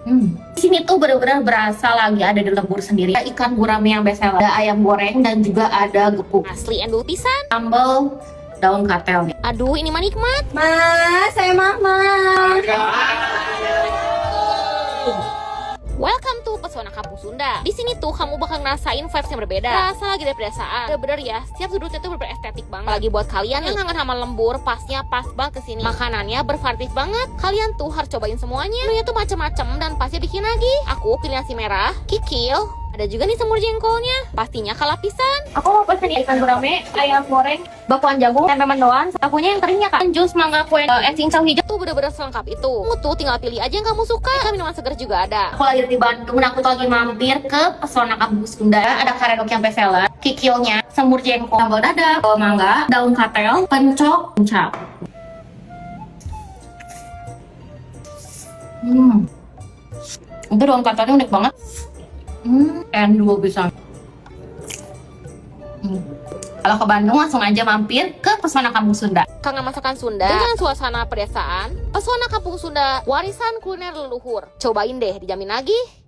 Di sini tuh benar-benar berasa lagi ada di lembur sendiri. Ada ikan gurame yang best seller, ada ayam goreng dan juga ada gepuk. Asli endul pisan. Sambal daun katel. Aduh, ini mah nikmat. Mas, saya mama. Welcome to Pesona Kampung Sunda. Di sini tuh kamu bakal ngerasain vibes yang berbeda. Rasa lagi dari pedesaan. Bener-bener ya, setiap sudutnya tuh berestetik banget. Apalagi buat kalian yang kangen sama lembur, pasnya pas banget kesini. Makanannya bervariatif banget. Kalian tuh harus cobain semuanya. Menunya tuh macem-macem dan pasti bikin lagi. Aku pilih nasi merah, kikil. Ada juga nih semur jengkolnya. Pastinya kalah pisan. Aku mau pesen ikan gurame, ayam goreng, bakwan jagung, tempe mendoan. Takunya yang keringnya kan, jus mangga kue, es cincau hijau. Tuh bener-bener selengkap itu. Kamu tuh tinggal pilih aja yang kamu suka. Minuman seger juga ada. Aku lagi di Bandung, aku tuh lagi mampir ke Pesona Kampung Sunda. Ada karedok yang best seller, kikilnya, semur jengkol, sambal dadak, mangga, daun katel, pencok, puncak. Itu daun katelnya unik banget. Endul bisa. Kalau ke Bandung langsung aja mampir ke Pesona Kampung Sunda. Kangen masakan Sunda dengan suasana pedesaan, Pesona Kampung Sunda, warisan kuliner leluhur. Cobain deh, dijamin lagi.